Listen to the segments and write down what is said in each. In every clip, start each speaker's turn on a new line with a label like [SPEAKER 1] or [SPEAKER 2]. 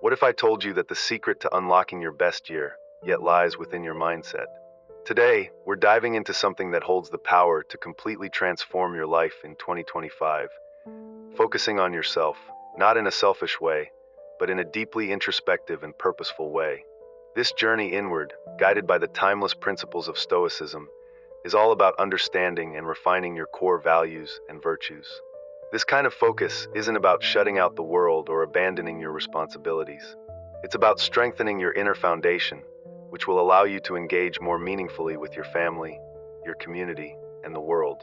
[SPEAKER 1] What if I told you that the secret to unlocking your best year yet lies within your mindset? Today, we're diving into something that holds the power to completely transform your life in 2025, focusing on yourself, not in a selfish way, but in a deeply introspective and purposeful way. This journey inward, guided by the timeless principles of Stoicism, is all about understanding and refining your core values and virtues. This kind of focus isn't about shutting out the world or abandoning your responsibilities. It's about strengthening your inner foundation, which will allow you to engage more meaningfully with your family, your community, and the world.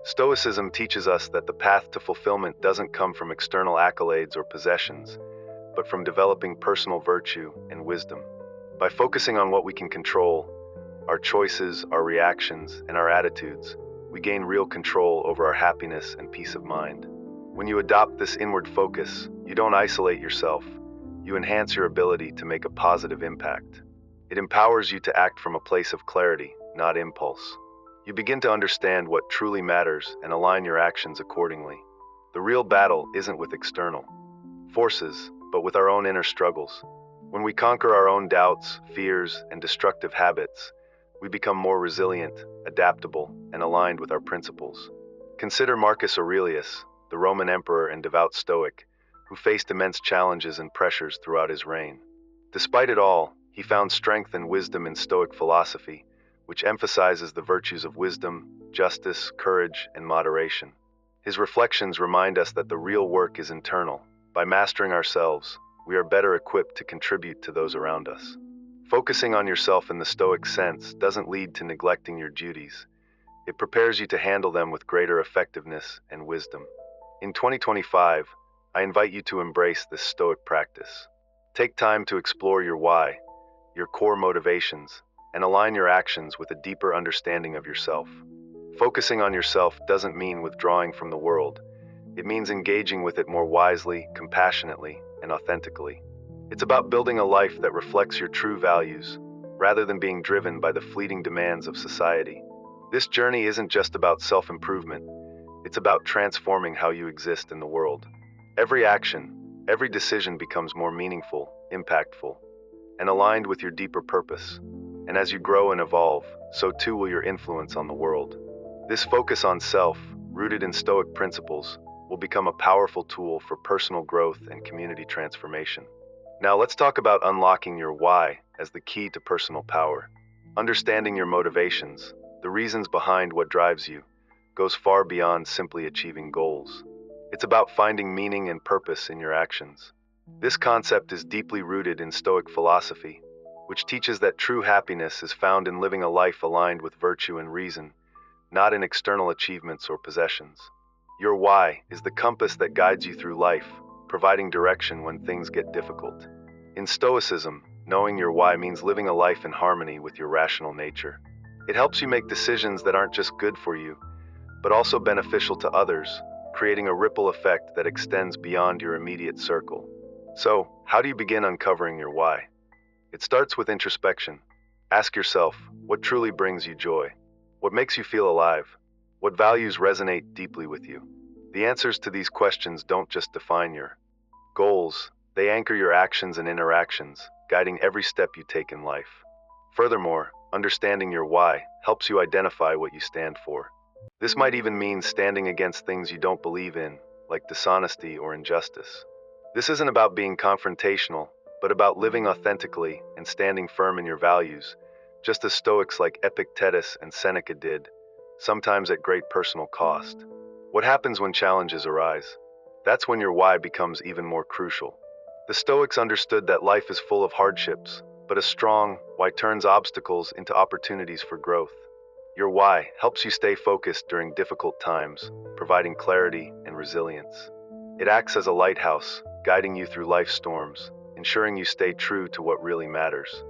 [SPEAKER 1] Stoicism teaches us that the path to fulfillment doesn't come from external accolades or possessions, but from developing personal virtue and wisdom. By focusing on what we can control, our choices, our reactions, and our attitudes, we gain real control over our happiness and peace of mind. When you adopt this inward focus, you don't isolate yourself, you enhance your ability to make a positive impact. It empowers you to act from a place of clarity, not impulse. You begin to understand what truly matters and align your actions accordingly. The real battle isn't with external forces, but with our own inner struggles. When we conquer our own doubts, fears, and destructive habits, we become more resilient, adaptable, and aligned with our principles. Consider Marcus Aurelius, the Roman emperor and devout Stoic, who faced immense challenges and pressures throughout his reign. Despite it all, he found strength and wisdom in Stoic philosophy, which emphasizes the virtues of wisdom, justice, courage, and moderation. His reflections remind us that the real work is internal. By mastering ourselves, we are better equipped to contribute to those around us. Focusing on yourself in the Stoic sense doesn't lead to neglecting your duties. It prepares you to handle them with greater effectiveness and wisdom. In 2025, I invite you to embrace this Stoic practice. Take time to explore your why, your core motivations, and align your actions with a deeper understanding of yourself. Focusing on yourself doesn't mean withdrawing from the world. It means engaging with it more wisely, compassionately, and authentically. It's about building a life that reflects your true values, rather than being driven by the fleeting demands of society. This journey isn't just about self-improvement, it's about transforming how you exist in the world. Every action, every decision becomes more meaningful, impactful, and aligned with your deeper purpose. And as you grow and evolve, so too will your influence on the world. This focus on self, rooted in Stoic principles, will become a powerful tool for personal growth and community transformation. Now let's talk about unlocking your why as the key to personal power. Understanding your motivations, the reasons behind what drives you, goes far beyond simply achieving goals. It's about finding meaning and purpose in your actions. This concept is deeply rooted in Stoic philosophy, which teaches that true happiness is found in living a life aligned with virtue and reason, not in external achievements or possessions. Your why is the compass that guides you through life, providing direction when things get difficult. In Stoicism, knowing your why means living a life in harmony with your rational nature. It helps you make decisions that aren't just good for you, but also beneficial to others, creating a ripple effect that extends beyond your immediate circle. So, how do you begin uncovering your why? It starts with introspection. Ask yourself, what truly brings you joy? What makes you feel alive? What values resonate deeply with you? The answers to these questions don't just define your goals, they anchor your actions and interactions, guiding every step you take in life. Furthermore, understanding your why helps you identify what you stand for. This might even mean standing against things you don't believe in, like dishonesty or injustice. This isn't about being confrontational, but about living authentically and standing firm in your values, just as Stoics like Epictetus and Seneca did, sometimes at great personal cost. What happens when challenges arise? That's when your why becomes even more crucial. The Stoics understood that life is full of hardships, but a strong why turns obstacles into opportunities for growth. Your why helps you stay focused during difficult times, providing clarity and resilience. It acts as a lighthouse, guiding you through life's storms, ensuring you stay true to what really matters.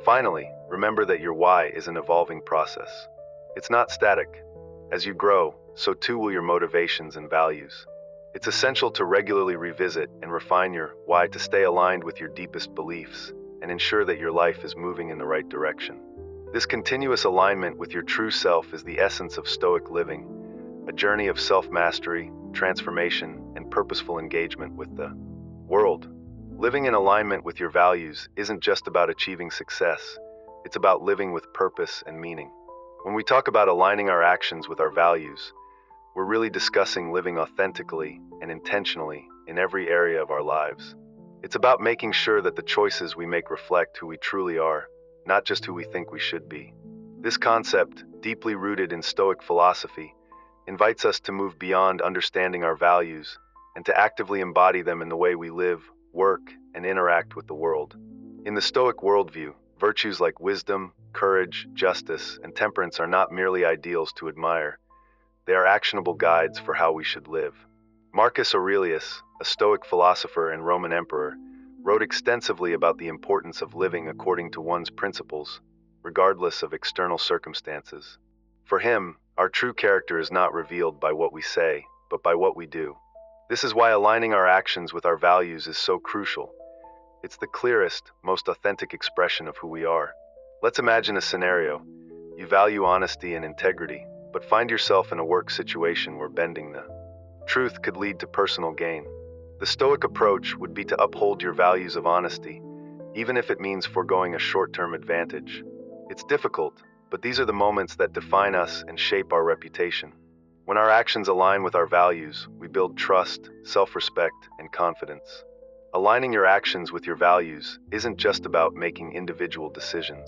[SPEAKER 1] Finally, remember that your why is an evolving process. It's not static. As you grow, so too will your motivations and values. It's essential to regularly revisit and refine your why to stay aligned with your deepest beliefs and ensure that your life is moving in the right direction. This continuous alignment with your true self is the essence of Stoic living, a journey of self-mastery, transformation, and purposeful engagement with the world. Living in alignment with your values isn't just about achieving success, it's about living with purpose and meaning. When we talk about aligning our actions with our values, we're really discussing living authentically and intentionally in every area of our lives. It's about making sure that the choices we make reflect who we truly are, not just who we think we should be. This concept, deeply rooted in Stoic philosophy, invites us to move beyond understanding our values and to actively embody them in the way we live, work, and interact with the world. In the Stoic worldview, virtues like wisdom, courage, justice, and temperance are not merely ideals to admire. They are actionable guides for how we should live. Marcus Aurelius, a Stoic philosopher and Roman emperor, wrote extensively about the importance of living according to one's principles, regardless of external circumstances. For him, our true character is not revealed by what we say, but by what we do. This is why aligning our actions with our values is so crucial. It's the clearest, most authentic expression of who we are. Let's imagine a scenario. You value honesty and integrity, but find yourself in a work situation where bending the truth could lead to personal gain. The Stoic approach would be to uphold your values of honesty, even if it means foregoing a short-term advantage. It's difficult, but these are the moments that define us and shape our reputation. When our actions align with our values, we build trust, self-respect, and confidence. Aligning your actions with your values isn't just about making individual decisions.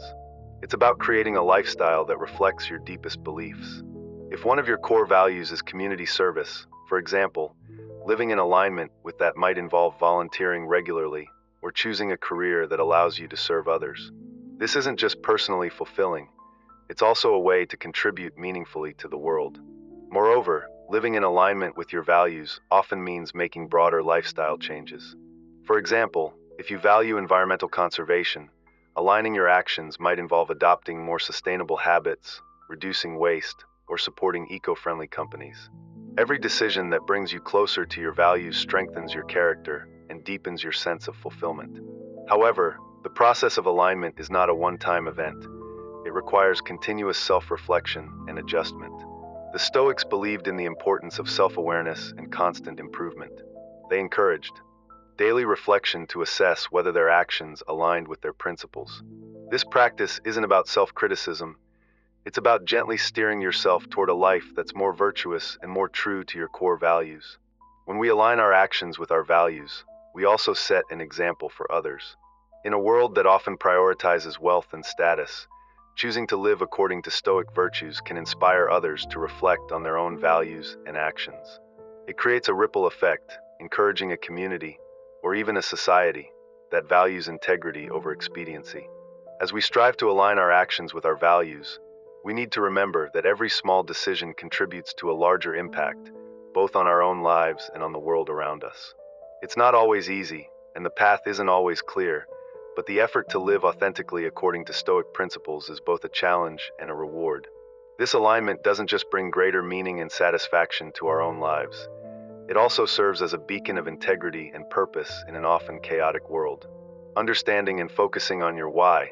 [SPEAKER 1] It's about creating a lifestyle that reflects your deepest beliefs. If one of your core values is community service, for example, living in alignment with that might involve volunteering regularly or choosing a career that allows you to serve others. This isn't just personally fulfilling, it's also a way to contribute meaningfully to the world. Moreover, living in alignment with your values often means making broader lifestyle changes. For example, if you value environmental conservation, aligning your actions might involve adopting more sustainable habits, reducing waste, or supporting eco-friendly companies. Every decision that brings you closer to your values strengthens your character and deepens your sense of fulfillment. However, the process of alignment is not a one-time event. It requires continuous self-reflection and adjustment. The Stoics believed in the importance of self-awareness and constant improvement. They encouraged daily reflection to assess whether their actions aligned with their principles. This practice isn't about self-criticism. It's about gently steering yourself toward a life that's more virtuous and more true to your core values. When we align our actions with our values, we also set an example for others. In a world that often prioritizes wealth and status, choosing to live according to Stoic virtues can inspire others to reflect on their own values and actions. It creates a ripple effect, encouraging a community, or even a society, that values integrity over expediency. As we strive to align our actions with our values, we need to remember that every small decision contributes to a larger impact, both on our own lives and on the world around us. It's not always easy, and the path isn't always clear, but the effort to live authentically according to Stoic principles is both a challenge and a reward. This alignment doesn't just bring greater meaning and satisfaction to our own lives. It also serves as a beacon of integrity and purpose in an often chaotic world. Understanding and focusing on your why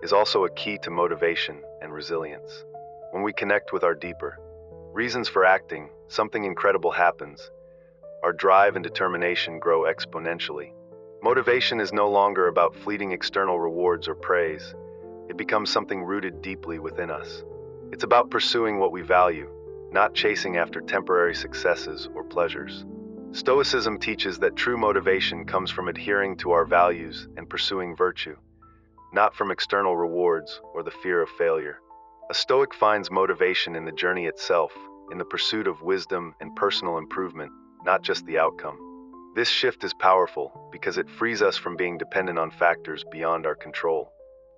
[SPEAKER 1] is also a key to motivation and resilience. When we connect with our deeper reasons for acting, something incredible happens. Our drive and determination grow exponentially. Motivation is no longer about fleeting external rewards or praise. It becomes something rooted deeply within us. It's about pursuing what we value, not chasing after temporary successes or pleasures. Stoicism teaches that true motivation comes from adhering to our values and pursuing virtue, not from external rewards or the fear of failure. A Stoic finds motivation in the journey itself, in the pursuit of wisdom and personal improvement, not just the outcome. This shift is powerful because it frees us from being dependent on factors beyond our control.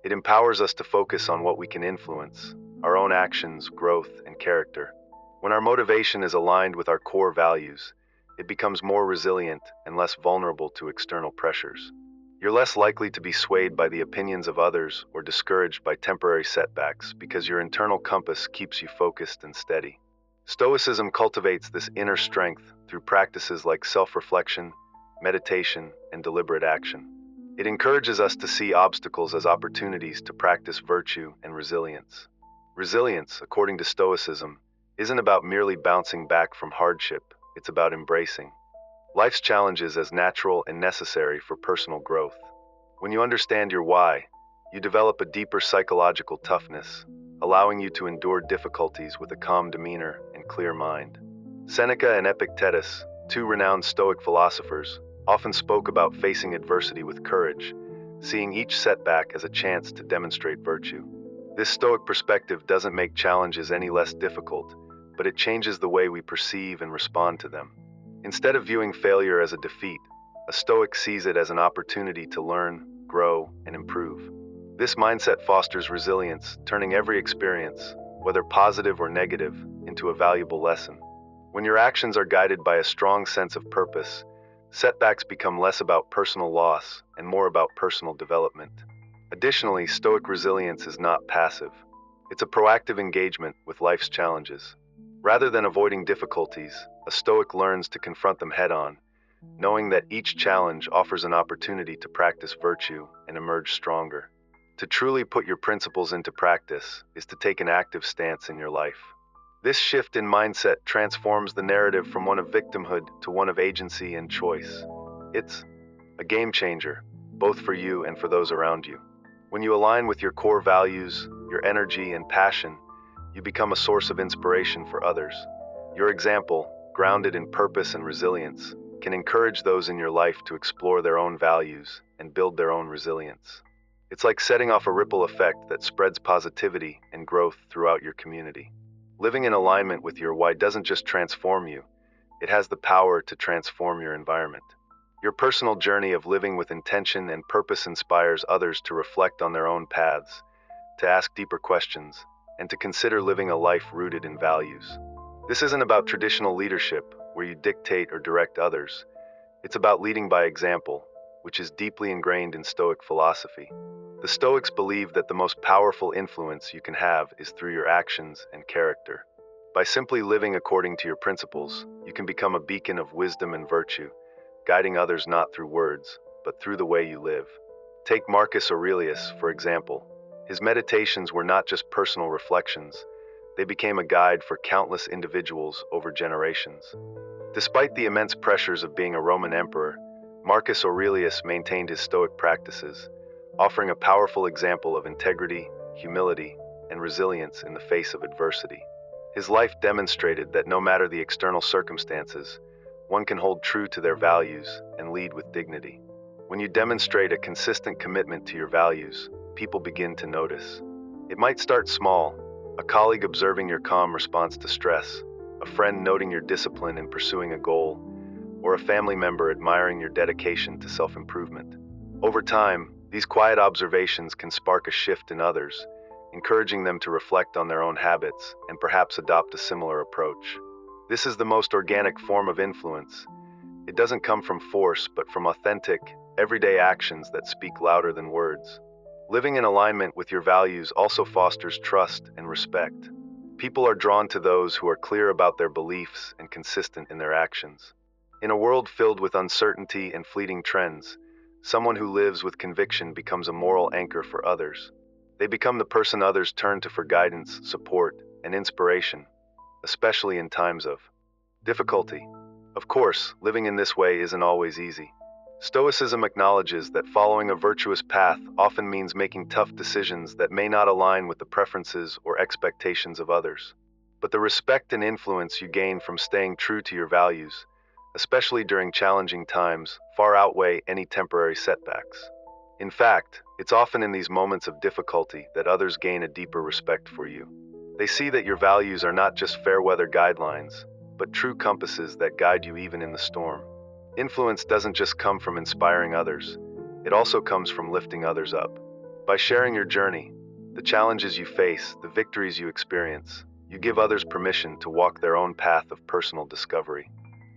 [SPEAKER 1] It empowers us to focus on what we can influence, our own actions, growth, and character. When our motivation is aligned with our core values, it becomes more resilient and less vulnerable to external pressures. You're less likely to be swayed by the opinions of others or discouraged by temporary setbacks because your internal compass keeps you focused and steady. Stoicism cultivates this inner strength through practices like self-reflection, meditation, and deliberate action. It encourages us to see obstacles as opportunities to practice virtue and resilience. Resilience, according to Stoicism, isn't about merely bouncing back from hardship, it's about embracing life's challenges as natural and necessary for personal growth. When you understand your why, you develop a deeper psychological toughness, allowing you to endure difficulties with a calm demeanor and clear mind. Seneca and Epictetus, two renowned Stoic philosophers, often spoke about facing adversity with courage, seeing each setback as a chance to demonstrate virtue. This Stoic perspective doesn't make challenges any less difficult, but it changes the way we perceive and respond to them. Instead of viewing failure as a defeat, a Stoic sees it as an opportunity to learn, grow, and improve. This mindset fosters resilience, turning every experience, whether positive or negative, into a valuable lesson. When your actions are guided by a strong sense of purpose, setbacks become less about personal loss and more about personal development. Additionally, Stoic resilience is not passive. It's a proactive engagement with life's challenges. Rather than avoiding difficulties, a Stoic learns to confront them head-on, knowing that each challenge offers an opportunity to practice virtue and emerge stronger. To truly put your principles into practice is to take an active stance in your life. This shift in mindset transforms the narrative from one of victimhood to one of agency and choice. It's a game changer, both for you and for those around you. When you align with your core values, your energy and passion, you become a source of inspiration for others. Your example, grounded in purpose and resilience, can encourage those in your life to explore their own values and build their own resilience. It's like setting off a ripple effect that spreads positivity and growth throughout your community. Living in alignment with your why doesn't just transform you, it has the power to transform your environment. Your personal journey of living with intention and purpose inspires others to reflect on their own paths, to ask deeper questions, and to consider living a life rooted in values. This isn't about traditional leadership, where you dictate or direct others. It's about leading by example, which is deeply ingrained in Stoic philosophy. The Stoics believe that the most powerful influence you can have is through your actions and character. By simply living according to your principles, you can become a beacon of wisdom and virtue, guiding others not through words, but through the way you live. Take Marcus Aurelius, for example. His meditations were not just personal reflections, they became a guide for countless individuals over generations. Despite the immense pressures of being a Roman emperor, Marcus Aurelius maintained his Stoic practices, offering a powerful example of integrity, humility, and resilience in the face of adversity. His life demonstrated that no matter the external circumstances, one can hold true to their values and lead with dignity. When you demonstrate a consistent commitment to your values, people begin to notice. It might start small, a colleague observing your calm response to stress, a friend noting your discipline in pursuing a goal, or a family member admiring your dedication to self-improvement. Over time, these quiet observations can spark a shift in others, encouraging them to reflect on their own habits and perhaps adopt a similar approach. This is the most organic form of influence. It doesn't come from force, but from authentic, everyday actions that speak louder than words. Living in alignment with your values also fosters trust and respect. People are drawn to those who are clear about their beliefs and consistent in their actions. In a world filled with uncertainty and fleeting trends, someone who lives with conviction becomes a moral anchor for others. They become the person others turn to for guidance, support, and inspiration, especially in times of difficulty. Of course, living in this way isn't always easy. Stoicism acknowledges that following a virtuous path often means making tough decisions that may not align with the preferences or expectations of others. But the respect and influence you gain from staying true to your values, especially during challenging times, far outweigh any temporary setbacks. In fact, it's often in these moments of difficulty that others gain a deeper respect for you. They see that your values are not just fair weather guidelines, but true compasses that guide you even in the storm. Influence doesn't just come from inspiring others, it also comes from lifting others up. By sharing your journey, the challenges you face, the victories you experience, you give others permission to walk their own path of personal discovery.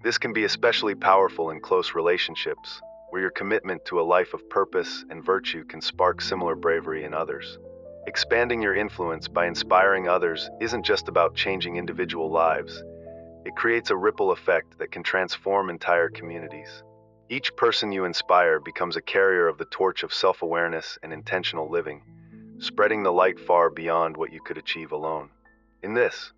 [SPEAKER 1] This can be especially powerful in close relationships, where your commitment to a life of purpose and virtue can spark similar bravery in others. Expanding your influence by inspiring others isn't just about changing individual lives. It creates a ripple effect that can transform entire communities. Each person you inspire becomes a carrier of the torch of self-awareness and intentional living, spreading the light far beyond what you could achieve alone. In this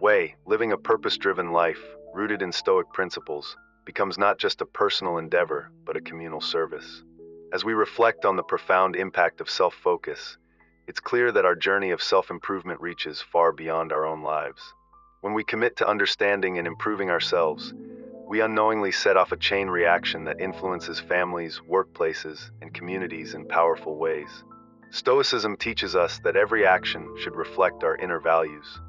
[SPEAKER 1] way, living a purpose-driven life, rooted in Stoic principles, becomes not just a personal endeavor, but a communal service. As we reflect on the profound impact of self-focus, it's clear that our journey of self-improvement reaches far beyond our own lives. When we commit to understanding and improving ourselves, we unknowingly set off a chain reaction that influences families, workplaces, and communities in powerful ways. Stoicism teaches us that every action should reflect our inner values.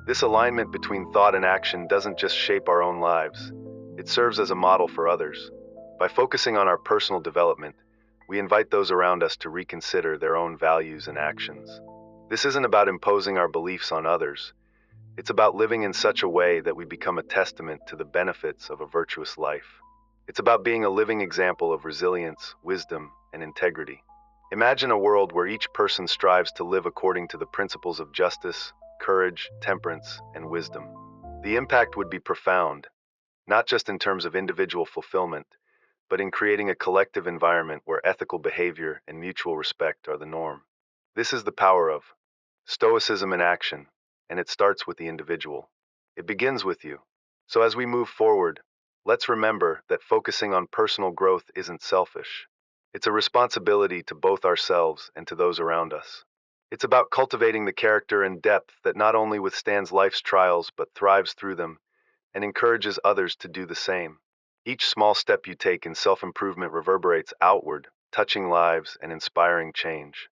[SPEAKER 1] This alignment between thought and action doesn't just shape our own lives, it serves as a model for others. By focusing on our personal development, we invite those around us to reconsider their own values and actions. This isn't about imposing our beliefs on others. It's about living in such a way that we become a testament to the benefits of a virtuous life. It's about being a living example of resilience, wisdom, and integrity. Imagine a world where each person strives to live according to the principles of justice, courage, temperance, and wisdom. The impact would be profound, not just in terms of individual fulfillment, but in creating a collective environment where ethical behavior and mutual respect are the norm. This is the power of Stoicism in action, and it starts with the individual. It begins with you. So as we move forward, let's remember that focusing on personal growth isn't selfish. It's a responsibility to both ourselves and to those around us. It's about cultivating the character and depth that not only withstands life's trials but thrives through them and encourages others to do the same. Each small step you take in self-improvement reverberates outward, touching lives and inspiring change.